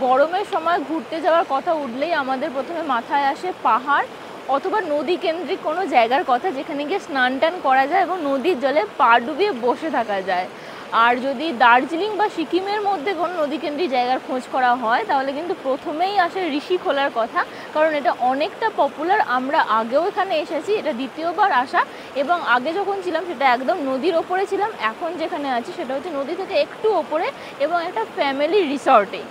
গরমের সময় ঘুরতে যাওয়ার কথা উঠলেই আমাদের প্রথমে মাথায় আসে পাহাড় অথবা নদী কেন্দ্রিক কোনো জায়গার কথা, যেখানে গিয়ে স্নান টান করা যায় এবং নদীর জলে পা ডুবিয়ে বসে থাকা যায়। আর যদি দার্জিলিং বা সিকিমের মধ্যে কোনো নদী কেন্দ্রিক জায়গার খোঁজ করা হয় তাহলে কিন্তু প্রথমেই আসে ঋষিখোলার কথা, কারণ এটা অনেকটা পপুলার। আমরা আগেও এখানে এসেছি, এটা দ্বিতীয়বার আসা, এবং আগে যখন ছিলাম সেটা একদম নদীর ওপরে ছিলাম, এখন যেখানে আছি সেটা হচ্ছে নদী থেকে একটু ওপরে এবং একটা ফ্যামিলি রিসর্টে।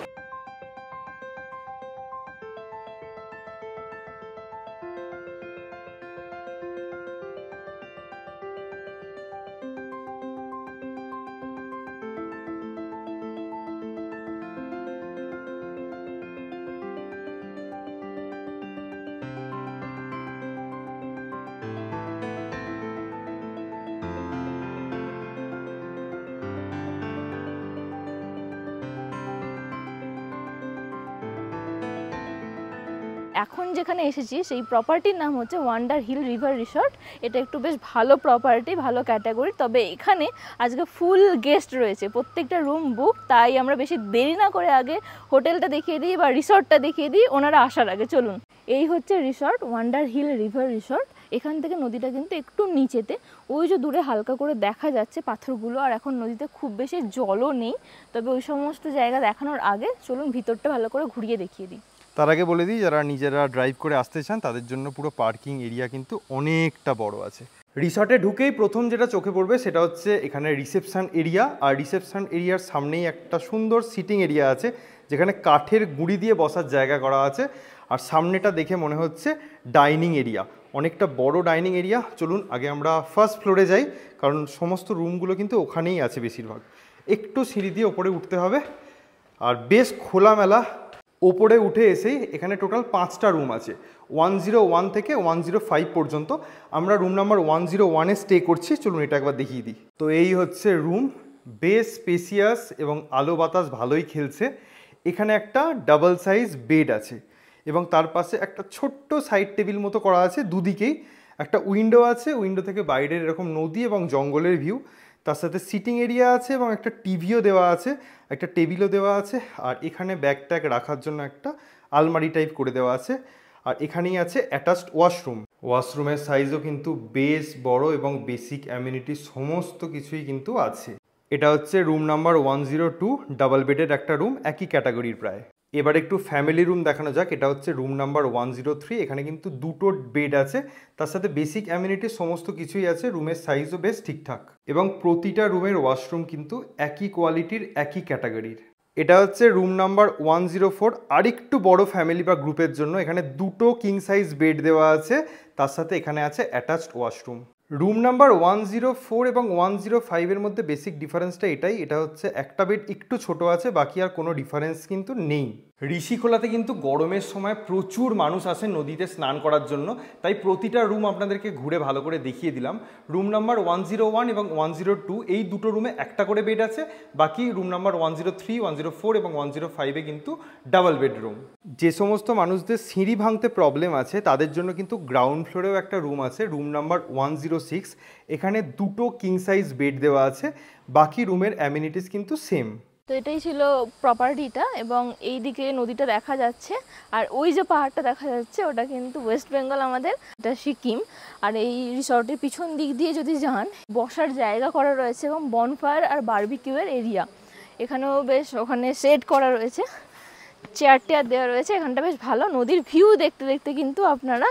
এখন যেখানে এসেছি সেই প্রপার্টির নাম হচ্ছে ওয়ান্ডার হিল রিভার রিসর্ট। এটা একটু বেশ ভালো প্রপার্টি, ভালো ক্যাটাগরি। তবে এখানে আজকে ফুল গেস্ট রয়েছে, প্রত্যেকটা রুম বুক। তাই আমরা বেশি দেরি না করে আগে হোটেলটা দেখিয়ে দিই বা রিসর্টটা দেখিয়ে দিই ওনারা আসার আগে। চলুন, এই হচ্ছে resort, Wonder Hill River Resort. এখান থেকে নদীটা কিন্তু একটু নিচেতে, ওই যে দূরে হালকা করে দেখা যাচ্ছে পাথরগুলো। আর এখন নদীতে খুব বেশি জলও নেই। তবে ওই সমস্ত জায়গা দেখানোর আগে চলুন ভিতরটা ভালো করে ঘুরিয়ে দেখিয়ে দিই। তার আগে বলে দিই, যারা নিজেরা ড্রাইভ করে আসতে চান তাদের জন্য পুরো পার্কিং এরিয়া কিন্তু অনেকটা বড় আছে। রিসর্টে ঢুকেই প্রথম যেটা চোখে পড়বে সেটা হচ্ছে এখানে রিসেপশন এরিয়া। আর রিসেপশন এরিয়ার সামনেই একটা সুন্দর সিটিং এরিয়া আছে, যেখানে কাঠের গুঁড়ি দিয়ে বসার জায়গা করা আছে। আর সামনেটা দেখে মনে হচ্ছে ডাইনিং এরিয়া, অনেকটা বড় ডাইনিং এরিয়া। চলুন আগে আমরা ফার্স্ট ফ্লোরে যাই, কারণ সমস্ত রুমগুলো কিন্তু ওখানেই আছে বেশিরভাগ। একটু সিঁড়ি দিয়ে ওপরে উঠতে হবে, আর বেশ খোলামেলা। ওপরে উঠে এসেই এখানে টোটাল 5টা রুম আছে, 101 থেকে 105 পর্যন্ত। আমরা রুম নাম্বার 101-এ স্টে করছি। চলুন এটা একবার দেখিয়ে দিই। তো এই হচ্ছে রুম, বেশ স্পেসিয়াস এবং আলো বাতাস ভালোই খেলছে। এখানে একটা ডাবল সাইজ বেড আছে এবং তার পাশে একটা ছোট্ট সাইড টেবিল মতো করা আছে। দুদিকেই একটা উইন্ডো আছে, উইন্ডো থেকে বাইরের এরকম নদী এবং জঙ্গলের ভিউ। তার সাথে সিটিং এরিয়া আছে এবং একটা টিভিও দেওয়া আছে, একটা টেবিলও দেওয়া আছে। আর এখানে ব্যাগ ট্যাগ রাখার জন্য একটা আলমারি টাইপ করে দেওয়া আছে। আর এখানেই আছে অ্যাটাচড ওয়াশরুম। ওয়াশরুমের সাইজও কিন্তু বেশ বড় এবং বেসিক অ্যামিনিটি সমস্ত কিছুই কিন্তু আছে। এটা হচ্ছে রুম নাম্বার 102, ডাবল বেডের একটা রুম, একই ক্যাটাগরির প্রায়। এবার একটু ফ্যামিলি রুম দেখানো যাক। এটা হচ্ছে রুম নাম্বার 103। এখানে কিন্তু 2টো বেড আছে, তার সাথে বেসিক অ্যামিনিটি সমস্ত কিছুই আছে। রুমের সাইজও বেশ ঠিকঠাক এবং প্রতিটা রুমের ওয়াশরুম কিন্তু একই কোয়ালিটির, একই ক্যাটাগরির। এটা হচ্ছে রুম নাম্বার 104, আরেকটু বড় ফ্যামিলি বা গ্রুপের জন্য। এখানে 2টো কিং সাইজ বেড দেওয়া আছে, তার সাথে এখানে আছে অ্যাটাচড ওয়াশরুম। রুম নাম্বার 104 এবং 105-এর মধ্যে বেসিক ডিফারেন্সটা এটাই, এটা হচ্ছে একটা বেড একটু ছোট আছে, বাকি আর কোনো ডিফারেন্স কিন্তু নেই। ঋষিখোলাতে কিন্তু গরমের সময় প্রচুর মানুষ আসে নদীতে স্নান করার জন্য, তাই প্রতিটা রুম আপনাদেরকে ঘুরে ভালো করে দেখিয়ে দিলাম। রুম নাম্বার 101 এবং 102 এই দুটো রুমে একটা করে বেড আছে, বাকি রুম নাম্বার 103, 104 এবং 105-এ কিন্তু ডাবল বেডরুম। যে সমস্ত মানুষদের সিঁড়ি ভাঙতে প্রবলেম আছে তাদের জন্য কিন্তু গ্রাউন্ড ফ্লোরেও একটা রুম আছে, রুম নাম্বার 106। এখানে 2টো কিং সাইজ বেড দেওয়া আছে, বাকি রুমের অ্যামিনিটিস কিন্তু সেম। তো এটাই ছিল প্রপার্টিটা, এবং এই দিকে নদীটা দেখা যাচ্ছে। আর ওই যে পাহাড়টা দেখা যাচ্ছে ওটা কিন্তু ওয়েস্ট বেঙ্গল আমাদের, এটা সিকিম। আর এই রিসর্টের পিছন দিক দিয়ে যদি যান, বসার জায়গা করা রয়েছে এবং বনফায়ার আর বারবিকিউয়ের এরিয়া। এখানেও বেশ ওখানে সেট করা রয়েছে, চেয়ার টেয়ার দেওয়া রয়েছে। এখানটা বেশ ভালো, নদীর ভিউ দেখতে দেখতে কিন্তু আপনারা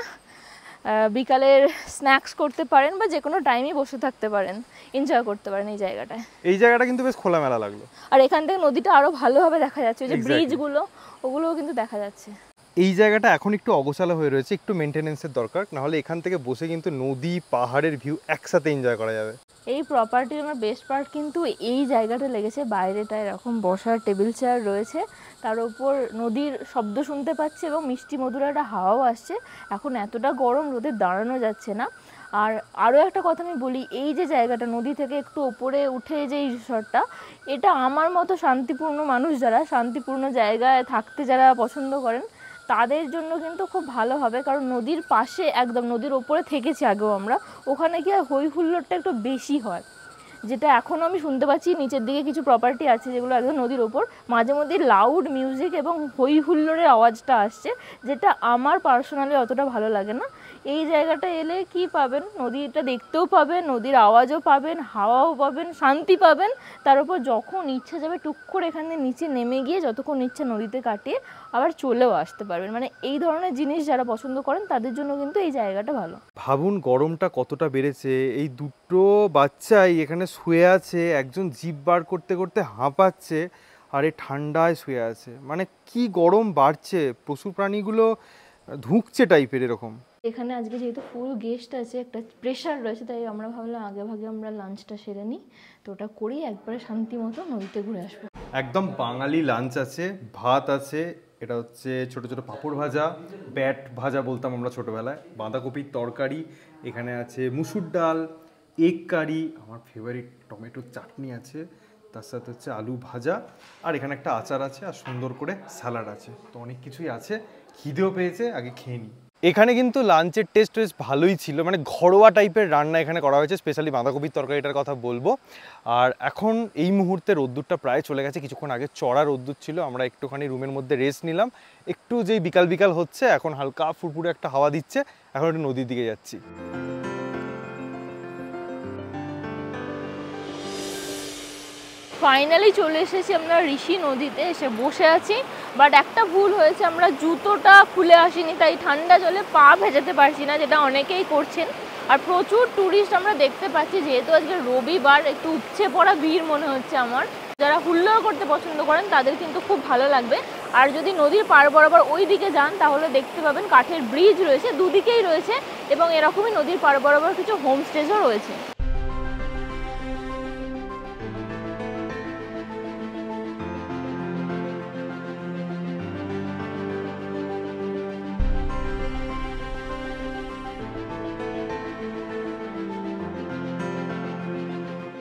বিকালের স্ন্যাক্স করতে পারেন বা যে কোনো টাইমে বসে থাকতে পারেন, এনজয় করতে পারেন এই জায়গাটায়। এই জায়গাটা কিন্তু বেশ খোলামেলা লাগলো। আর এখান থেকে নদীটা আরো ভালোভাবে দেখা যাচ্ছে, যে ব্রিজগুলো ওগুলোও কিন্তু দেখা যাচ্ছে। এই জায়গাটা এখন একটু অগোছালো হয়ে রয়েছে, একটু মেনটেনেন্সের দরকার, নাহলে এখান থেকে বসে কিন্তু নদী পাহাড়ের ভিউ একসাথে এনজয় করা যাবে। এই প্রপার্টির আমার বেস্ট পার্ট কিন্তু এই জায়গাটা লেগেছে, বাইরেটা এরকম বসার টেবিল চেয়ার রয়েছে, তার উপর নদীর শব্দ শুনতে পাচ্ছে এবং মিষ্টি মধুর একটা হাওয়াও আসছে। এখন এতটা গরম, রোদে দাঁড়ানো যাচ্ছে না। আর আরও একটা কথা আমি বলি, এই যে জায়গাটা নদী থেকে একটু ওপরে উঠে যে এই রিসর্টটা, এটা আমার মতো শান্তিপূর্ণ মানুষ যারা শান্তিপূর্ণ জায়গায় থাকতে যারা পছন্দ করেন তাদের জন্য কিন্তু খুব ভালো হবে। কারণ নদীর পাশে, একদম নদীর ওপরে থেকেছি আগেও আমরা, ওখানে গিয়ে হই হুল্লোড়টা একটু বেশি হয়। যেটা এখনও আমি শুনতে পাচ্ছি। নিচের দিকে কিছু প্রপার্টি আছে যেগুলো একদম নদীর ওপর, মাঝে মধ্যে লাউড মিউজিক এবং হই হুল্লোড়ের আওয়াজটা আসছে, যেটা আমার পার্সোনালি অতটা ভালো লাগে না। এই জায়গাটা এলে কি পাবেন, নদীটা দেখতেও পাবেন, নদীর আওয়াজও পাবেন, হাওয়াও পাবেন, শান্তি পাবেন। তার উপর যখন ইচ্ছা যাবে টুক করে এখানে নিচে নেমে গিয়ে যতক্ষণ ইচ্ছা নদীতে কাটিয়ে আবার চলেও আসতে পারবেন। মানে এই ধরনের জিনিস যারা পছন্দ করেন তাদের জন্য কিন্তু এই জায়গাটা ভালো। ভাবুন গরমটা কতটা বেড়েছে, এই দুটো বাচ্চাই এখানে শুয়ে আছে, একজন জিভ বার করতে করতে হাঁপাচ্ছে আর এই ঠান্ডায় শুয়ে আছে। মানে কি গরম বাড়ছে, পশু প্রাণীগুলো ধুঁকছে টাইপের এরকম। এখানে আজকে যেহেতু ফুল গেস্ট আছে, একটা প্রেশার রয়েছে, তাই আমরা ভাবলাম আগে ভাগে আমরা লাঞ্চটা সেরে নিই, তো ওটা করি একবারে শান্তি মতো নদীতে ঘুরে আসবো। একদম বাঙালি লাঞ্চ আছে, ভাত আছে, এটা হচ্ছে ছোট ছোট পাঁপড় ভাজা, ব্যাট ভাজা বলতাম আমরা ছোটোবেলায়, বাঁধাকপির তরকারি, এখানে আছে মুসুর ডাল, এগ কারি, আমার ফেভারিট টমেটোর চাটনি আছে, তার সাথে হচ্ছে আলু ভাজা, আর এখানে একটা আচার আছে, আর সুন্দর করে স্যালাড আছে। তো অনেক কিছুই আছে, খিদেও পেয়েছে, আগে খেয়ে নিই। এখানে কিন্তু লাঞ্চের টেস্ট বেশ ভালোই ছিল, মানে ঘরোয়া টাইপের রান্না এখানে করা হয়েছে, স্পেশালি বাঁধাকপির তরকারিটার কথা বলবো। আর এখন এই মুহূর্তে রোদ্দুরটা প্রায় চলে গেছে, কিছুক্ষণ আগে চড়া রোদ্দুর ছিল, আমরা একটুখানি রুমের মধ্যে রেস্ট নিলাম, একটু যেই বিকাল বিকাল হচ্ছে, এখন হালকা ফুরফুরে একটা হাওয়া দিচ্ছে, এখন একটু নদীর দিকে যাচ্ছি। ফাইনালি চলে এসেছি আমরা ঋষি নদীতে, এসে বসে আছি। বাট একটা ভুল হয়েছে, আমরা জুতোটা খুলে আসিনি, তাই ঠান্ডা জলে পা ভেজাতে পারছি না, যেটা অনেকেই করছেন। আর প্রচুর ট্যুরিস্ট আমরা দেখতে পাচ্ছি, যেহেতু আজকে রবিবার, একটু উপচে পড়া ভিড় মনে হচ্ছে আমার। যারা হুল্লোড় করতে পছন্দ করেন তাদের কিন্তু খুব ভালো লাগবে। আর যদি নদীর পার বরাবর ওই দিকে যান তাহলে দেখতে পাবেন কাঠের ব্রিজ রয়েছে, দুদিকেই রয়েছে, এবং এরকমই নদীর পার বরাবর কিছু হোমস্টেজও রয়েছে।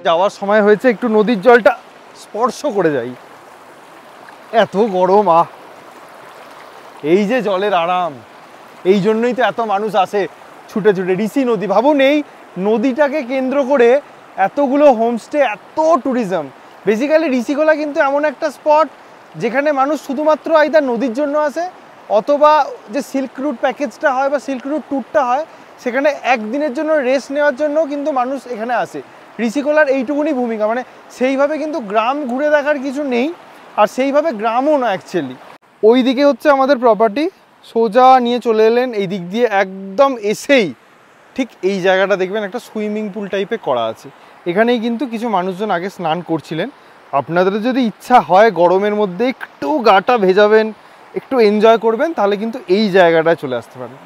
যাওয়ার সময় হয়েছে, একটু নদীর জলটা স্পর্শ করে যাই, এত গরম। এই যে জলের আরাম, এই জন্যই তো এত মানুষ আসে ছুটে ছুটে। ঋষি নদী, ভাবুন এই নদীটাকে কেন্দ্র করে এতগুলো হোমস্টে, এত ট্যুরিজম। বেসিক্যালি ঋষিখোলা কিন্তু এমন একটা স্পট যেখানে মানুষ শুধুমাত্র আইদার নদীর জন্য আসে, অথবা যে সিল্ক রুট প্যাকেজটা হয় বা সিল্ক রুট ট্যুরটা হয়, সেখানে একদিনের জন্য রেস্ট নেওয়ার জন্য কিন্তু মানুষ এখানে আসে। ঋষিখোলার এইটুকুনি ভূমিকা, মানে সেইভাবে কিন্তু গ্রাম ঘুরে দেখার কিছু নেই, আর সেইভাবে গ্রামও না অ্যাকচুয়ালি। ওই দিকে হচ্ছে আমাদের প্রপার্টি, সোজা নিয়ে চলে এলেন এই দিক দিয়ে, একদম এসেই ঠিক এই জায়গাটা দেখবেন একটা সুইমিং পুল টাইপের করা আছে। এখানেই কিন্তু কিছু মানুষজন আগে স্নান করছিলেন। আপনাদের যদি ইচ্ছা হয় গরমের মধ্যে একটু গাটা ভেজাবেন, একটু এনজয় করবেন, তাহলে কিন্তু এই জায়গাটায় চলে আসতে পারেন।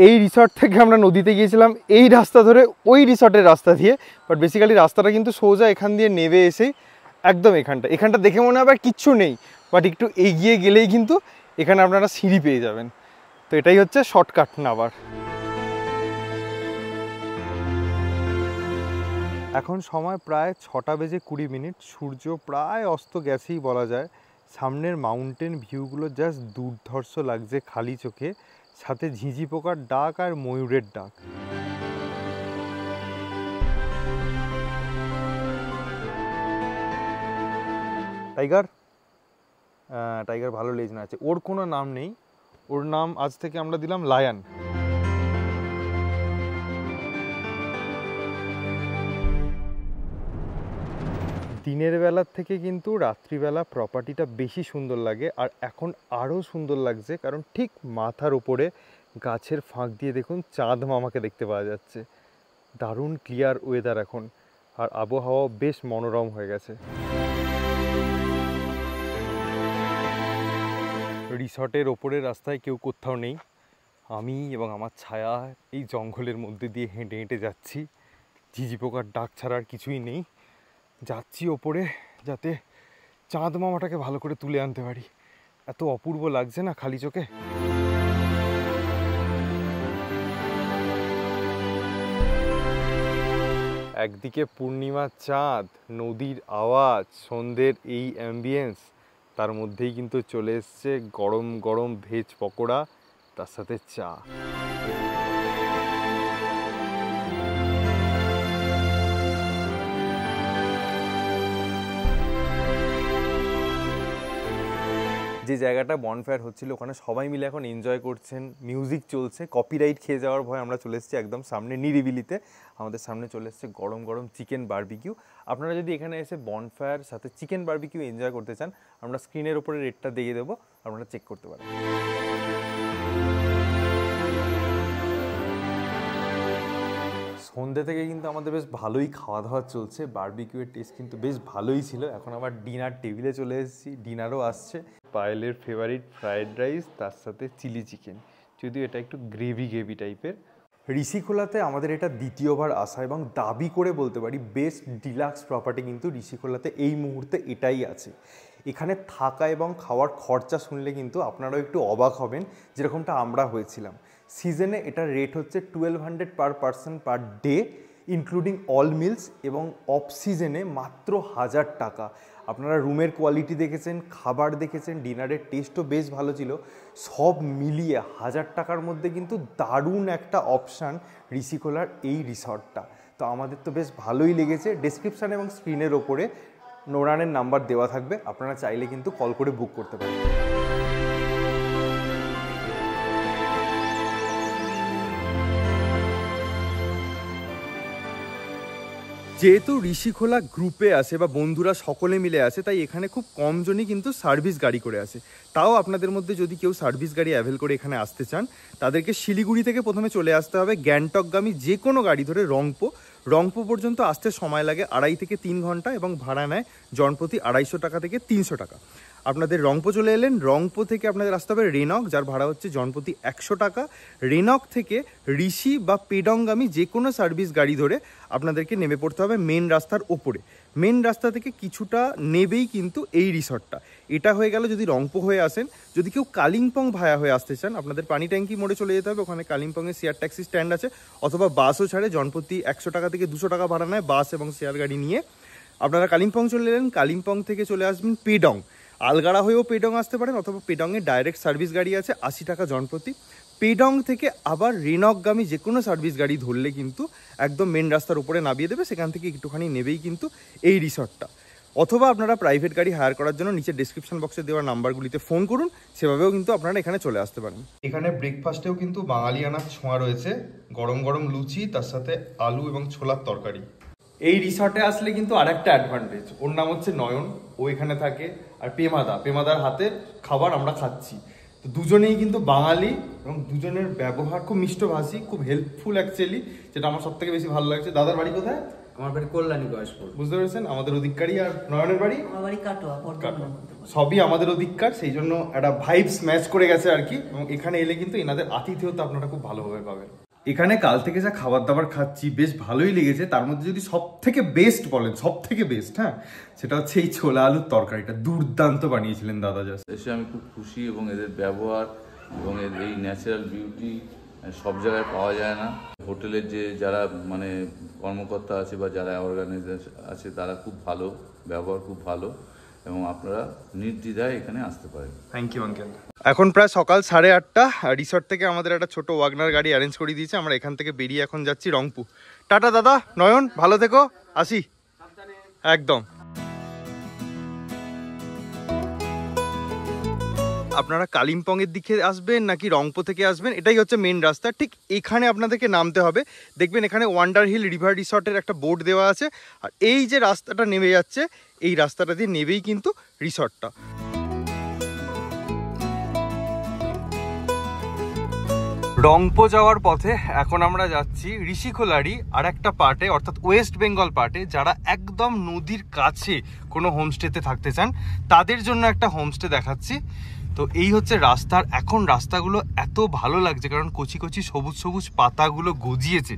এই রিসর্ট থেকে আমরা নদীতে গিয়েছিলাম এই রাস্তা ধরে, ওই রিসর্টের রাস্তা দিয়ে, বাট বেসিক্যালি রাস্তাটা কিন্তু সোজা এখান দিয়ে নেমে এসেই একদম এখানটা দেখে মনে হবে আর কিচ্ছু নেই, বাট একটু এগিয়ে গেলেই কিন্তু এখানে আপনারা সিঁড়ি পেয়ে যাবেন। তো এটাই হচ্ছে শর্টকাট নামার। এখন সময় প্রায় 6:20, সূর্য প্রায় অস্ত গেছেই বলা যায়। সামনের মাউন্টেন ভিউগুলো জাস্ট দুর্ধর্ষ লাগছে খালি চোখে, সাথে ঝিঁঝি পোকার ডাক আর ময়ূরের ডাক। টাইগার ভালো লেজ না আছে, ওর কোনো নাম নেই, ওর নাম আজ থেকে আমরা দিলাম লায়ন। দিনের বেলার থেকে কিন্তু রাত্রিবেলা প্রপার্টিটা বেশি সুন্দর লাগে, আর এখন আরও সুন্দর লাগছে কারণ ঠিক মাথার উপরে গাছের ফাঁক দিয়ে দেখুন চাঁদ মামাকে দেখতে পাওয়া যাচ্ছে। দারুণ ক্লিয়ার ওয়েদার এখন, আর আবহাওয়া বেশ মনোরম হয়ে গেছে। রিসর্টের ওপরের রাস্তায় কেউ কোথাও নেই, আমি এবং আমার ছায়া এই জঙ্গলের মধ্যে দিয়ে হেঁটে হেঁটে যাচ্ছি। ঝিঝি পোকার ডাক ছাড়া আর কিছুই নেই। যাচ্ছি ওপরে যাতে চাঁদ মামাটাকে ভালো করে তুলে আনতে পারি। এত অপূর্ব লাগছে না খালি চোখে। একদিকে পূর্ণিমার চাঁদ, নদীর আওয়াজ, সন্ধ্যের এই অ্যাম্বিয়েন্স, তার মধ্যেই কিন্তু চলে এসছে গরম গরম ভেজ পকোড়া, তার সাথে চা। যে জায়গাটা বনফায়ার হচ্ছিল ওখানে সবাই মিলে এখন এনজয় করছেন, মিউজিক চলছে। কপিরাইট খেয়ে যাওয়ার ভয় আমরা চলে এসেছি একদম সামনে নিরিবিলিতে। আমাদের সামনে চলে এসেছে গরম গরম চিকেন বারবিকিউ। আপনারা যদি এখানে এসে বনফায়ার সাথে চিকেন বারবিকিউ এনজয় করতে চান, আমরা স্ক্রিনের ওপরে রেটটা দিয়ে দেবো, আপনারা চেক করতে পারেন। সন্ধ্যে থেকে কিন্তু আমাদের বেশ ভালোই খাওয়া দাওয়া চলছে, বারবিকিউয়ের টেস্ট কিন্তু বেশ ভালোই ছিল। এখন আবার ডিনার টেবিলে চলে এসেছি, ডিনারও আসছে। পায়েলের ফেভারিট ফ্রায়েড রাইস, তার সাথে চিলি চিকেন, যদিও এটা একটু গ্রেভি টাইপের। ঋষিখোলাতে আমাদের এটা দ্বিতীয়বার আসা এবং দাবি করে বলতে পারি বেস্ট ডিলাক্স প্রপার্টি কিন্তু ঋষিখোলাতে এই মুহূর্তে এটাই আছে। এখানে থাকা এবং খাওয়ার খরচা শুনলে কিন্তু আপনারাও একটু অবাক হবেন, যেরকমটা আমরা হয়েছিলাম। সিজনে এটার রেট হচ্ছে 1200 per person per day, including all meals, এবং অফ সিজনে মাত্র 1000 টাকা। আপনারা রুমের কোয়ালিটি দেখেছেন, খাবার দেখেছেন, ডিনারের টেস্টও বেশ ভালো ছিল। সব মিলিয়ে 1000 টাকার মধ্যে কিন্তু দারুণ একটা অপশান ঋষিখোলার এই রিসর্টটা। তো আমাদের তো বেশ ভালোই লেগেছে। ডেসক্রিপশান এবং স্ক্রিনের ওপরে নোরানের নাম্বার দেওয়া থাকবে, আপনারা চাইলে কিন্তু কল করে বুক করতে পারেন। যেহেতু ঋষিখোলা গ্রুপে আসে বা বন্ধুরা সকলে মিলে আসে, তাই এখানে খুব কম জনই কিন্তু সার্ভিস গাড়ি করে আসে। তাও আপনাদের মধ্যে যদি কেউ সার্ভিস গাড়ি অ্যাভেল করে এখানে আসতে চান, তাদেরকে শিলিগুড়ি থেকে প্রথমে চলে আসতে হবে গ্যাংটকগামী যে কোনো গাড়ি ধরে রংপো পর্যন্ত আসতে সময় লাগে 2.5 থেকে 3 ঘন্টা এবং ভাড়া নেয় জনপ্রতি 250 টাকা থেকে 300 টাকা। আপনাদের রংপো চলে এলেন, রংপো থেকে আপনাদের আসতে হবে রেনক, যার ভাড়া হচ্ছে জনপ্রতি 100 টাকা। রেনক থেকে ঋষি বা পেডংগামী যে কোনো সার্ভিস গাড়ি ধরে আপনাদেরকে নেমে পড়তে হবে মেন রাস্তার ওপরে। মেন রাস্তা থেকে কিছুটা নেবেই কিন্তু এই রিসর্টটা। এটা হয়ে গেল যদি রংপো হয়ে আসেন। যদি কেউ কালিম্পং ভায়া হয়ে আসতে চান, আপনাদের পানি ট্যাঙ্কি মোড়ে চলে যেতে হবে, ওখানে কালিম্পংয়ে শেয়ার ট্যাক্সি স্ট্যান্ড আছে, অথবা বাসও ছাড়ে, জনপ্রতি 100 টাকা থেকে 200 টাকা ভাড়া নেয় বাস এবং শেয়ার গাড়ি নিয়ে। আপনারা কালিম্পং চলে এলেন, কালিম্পং থেকে চলে আসবেন পেডং, আলগাড়া হয়েও পেডং আসতে পারেন, অথবা পেডংয়ে ডাইরেক্ট সার্ভিস গাড়ি আছে 80 টাকা জনপ্রতি। পেডং থেকে আবার রেনকগামী যে কোনো সার্ভিস গাড়ি ধরলে কিন্তু একদম মেন রাস্তার উপরে নামিয়ে দেবে, সেখান থেকে একটুখানি নেবেই কিন্তু এই রিসর্টটা। অথবা আপনারা প্রাইভেট গাড়ি হায়ার করার জন্য নিচে ডেসক্রিপশন বক্সে দেওয়া নাম্বারগুলিতে ফোন করুন, সেভাবেও কিন্তু আপনারা এখানে চলে আসতে পারেন। এখানে ব্রেকফাস্টেও কিন্তু বাঙালিয়ানার ছোঁয়া রয়েছে, গরম গরম লুচি, তার সাথে আলু এবং ছোলার তরকারি। এই রিসর্টে আসলে কিন্তু আর একটা অ্যাডভান্টেজ, ওর নাম হচ্ছে নয়ন, ও এখানে থাকে, আর পেমাদার হাতের খাবার আমরা খাচ্ছি। তো দুজনেই কিন্তু বাঙালি এবং দুজনের ব্যবহার খুব মিষ্টভাষী, খুব হেল্পফুল অ্যাকচুয়ালি, যেটা আমার সব থেকে বেশি ভালো লাগছে। দাদার বাড়ি কোথায়? আমার বাড়ি কল্যাণী বয়সপুর, বুঝতে পেরেছেন, আমাদের অধিকারী। আর নয়নের বাড়ি? আমার বাড়ি কাটোয়া। সবই আমাদের অধিকার, সেই জন্য একটা ভাইবস ম্যাচ করে গেছে আর কি। এবং এখানে এলে কিন্তু এনাদের আতিথেয়তা আপনারা খুব ভালোভাবে পাবেন। এখানে কাল থেকে যা খাবার দাবার খাচ্ছি বেশ ভালোই লেগেছে। তার মধ্যে যদি সব থেকে বেস্ট বলেন, সব থেকে বেস্ট, হ্যাঁ, সেটা হচ্ছে এই ছোলা আলুর তরকারিটা দুর্দান্ত বানিয়েছিলেন দাদা। জাস্ট এসে আমি খুব খুশি, এবং এদের ব্যবহার এবং এদের এই ন্যাচারাল বিউটি সব জায়গায় পাওয়া যায় না। হোটেলের যে যারা মানে কর্মকর্তা আছে বা যারা অর্গানাইজেশন আছে, তারা খুব ভালো, ব্যবহার খুব ভালো, এবং আপনারা নির্দ্বিধায় এখানে আসতে পারেন। Thank you uncle. এখন প্রায় সকাল 8:30, রিসর্ট থেকে আমাদের একটা ছোট ওয়াগনার গাড়ি অ্যারেঞ্জ করে দিয়েছে। আমরা এখান থেকে বেরিয়ে এখন যাচ্ছি রংপু। টাটা দাদা, নয়ন, ভালো থেকো, আসি একদম। আপনারা কালিম্পংয়ের দিকে আসবেন নাকি রংপো থেকে আসবেন, এটাই হচ্ছে মেন রাস্তা। ঠিক এখানে আপনাদেরকে নামতে হবে, দেখবেন এখানে ওয়ান্ডার হিল রিভার রিসর্টের একটা বোর্ড দেওয়া আছে, আর এই যে রাস্তাটা নেমে যাচ্ছে, এই রাস্তাটা দিয়ে নেবেই কিন্তু রিসর্টটা। রংপো যাওয়ার পথে এখন আমরা যাচ্ছি ঋষিখোলারই আর একটা পার্টে, অর্থাৎ ওয়েস্ট বেঙ্গল পার্টে। যারা একদম নদীর কাছে কোনো হোমস্টেতে থাকতে চান, তাদের জন্য একটা হোমস্টে দেখাচ্ছি। তো এই হচ্ছে রাস্তার, এখন রাস্তাগুলো এত ভালো লাগছে কারণ কচি কচি সবুজ সবুজ পাতাগুলো গজিয়েছে,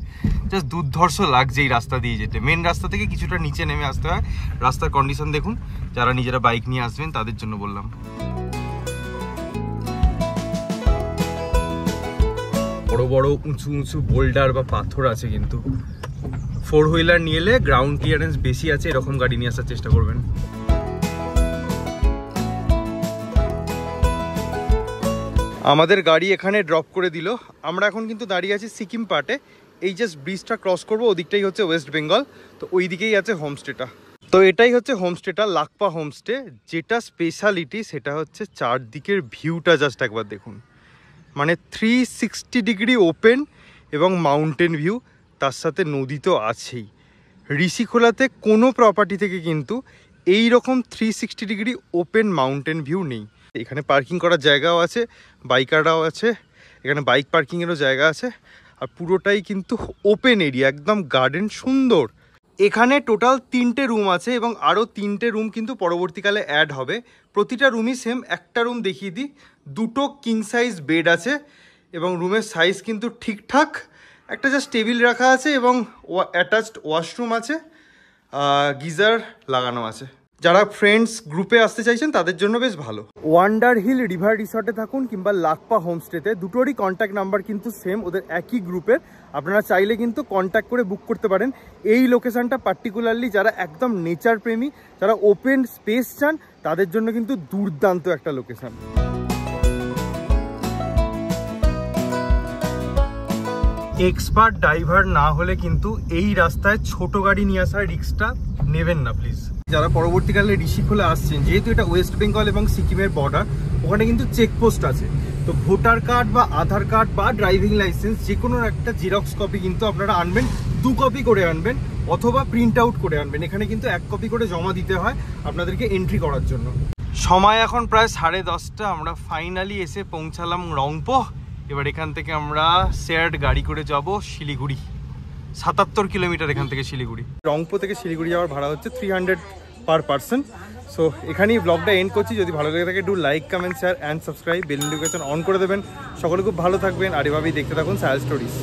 জাস্ট দুর্ধর্ষ লাগছে এই রাস্তা দিয়ে যেতে। মেন রাস্তা থেকে কিছুটা নিচে নেমে আসতে হয়। রাস্তার কন্ডিশন দেখুন, যারা নিজেরা বাইক নিয়ে আসবেন তাদের জন্য বললাম। বড় বড় উঁচু উঁচু বোল্ডার বা পাথর আছে, কিন্তু 4 হুইলার নিয়ে এলে গ্রাউন্ড ক্লিয়ারেন্স বেশি আছে, এরকম গাড়ি নিয়ে আসার চেষ্টা করবেন। আমাদের গাড়ি এখানে ড্রপ করে দিল। আমরা এখন কিন্তু দাঁড়িয়ে আছি সিকিম পার্টে। এই জাস্ট ব্রিজটা ক্রস করবো, ওদিকটাই হচ্ছে ওয়েস্ট বেঙ্গল, তো ওই দিকেই আছে হোমস্টেটা। তো এটাই হচ্ছে হোমস্টেটা, লাকপা হোমস্টে। যেটা স্পেশালিটি সেটা হচ্ছে চারদিকের ভিউটা জাস্ট একবার দেখুন, মানে 360 ডিগ্রি ওপেন এবং মাউন্টেন ভিউ, তার সাথে নদী তো আছেই। ঋষিখোলাতে কোনো প্রপার্টি থেকে কিন্তু এই রকম 360 ডিগ্রি ওপেন মাউন্টেন ভিউ নেই। এখানে পার্কিং করার জায়গাও আছে, বাইকাররাও আছে, এখানে বাইক পার্কিংয়েরও জায়গা আছে, আর পুরোটাই কিন্তু ওপেন এরিয়া, একদম গার্ডেন, সুন্দর। এখানে টোটাল 3টে রুম আছে এবং আরও 3টে রুম কিন্তু পরবর্তীকালে অ্যাড হবে। প্রতিটা রুমই সেম। একটা রুম দেখিয়ে দিই, 2টো কিং সাইজ বেড আছে এবং রুমের সাইজ কিন্তু ঠিকঠাক। একটা জাস্ট টেবিল রাখা আছে এবং অ্যাটাচড ওয়াশরুম আছে, গিজার লাগানো আছে। যারা ফ্রেন্ডস গ্রুপে আসতে চাইছেন তাদের জন্য বেশ ভালো। ওয়ান্ডার হিল রিভার রিসর্টে থাকুন কিংবা লাকপা হোমস্টেতে, দুটোরই কন্ট্যাক্ট নাম্বার কিন্তু সেম, ওদের একই গ্রুপের। আপনারা চাইলে কিন্তু কন্ট্যাক্ট করে বুক করতে পারেন। এই লোকেশনটা পার্টিকুলারলি যারা একদম নেচার প্রেমী, যারা ওপেন স্পেস চান, তাদের জন্য কিন্তু দুর্দান্ত একটা লোকেশন। এক্সপার্ট ড্রাইভার না হলে কিন্তু এই রাস্তায় ছোট গাড়ি নিয়ে আসার রিস্কটা নেবেন না প্লিজ। যারা পরবর্তীকালে ঋষিখোলা আসছেন, যেহেতু এটা ওয়েস্ট বেঙ্গল এবং সিকিমের বর্ডার, ওখানে কিন্তু চেকপোস্ট আছে। তো ভোটার কার্ড বা আধার কার্ড বা ড্রাইভিং লাইসেন্স যে কোনো একটা জেরক্স কপি কিন্তু আপনারা আনবেন, 2 কপি করে আনবেন অথবা প্রিন্ট আউট করে আনবেন। এখানে কিন্তু 1 কপি করে জমা দিতে হয় আপনাদেরকে এন্ট্রি করার জন্য। সময় এখন প্রায় 10:30। আমরা ফাইনালি এসে পৌঁছালাম রংপো। এবার এখান থেকে আমরা শেয়ার্ড গাড়ি করে যাব শিলিগুড়ি। 77 কিলোমিটার এখান থেকে শিলিগুড়ি। রংপো থেকে শিলিগুড়ি যাওয়ার ভাড়া হচ্ছে 300 পার পারসন। সো এখানেই ব্লগটা এন্ড করছি। যদি ভালো লেগে থাকে do like, comment, share and subscribe, bell notification on করে দেবেন। সকলে খুব ভালো থাকবেন আর এভাবেই দেখতে থাকুন সায়াল স্টোরিজ।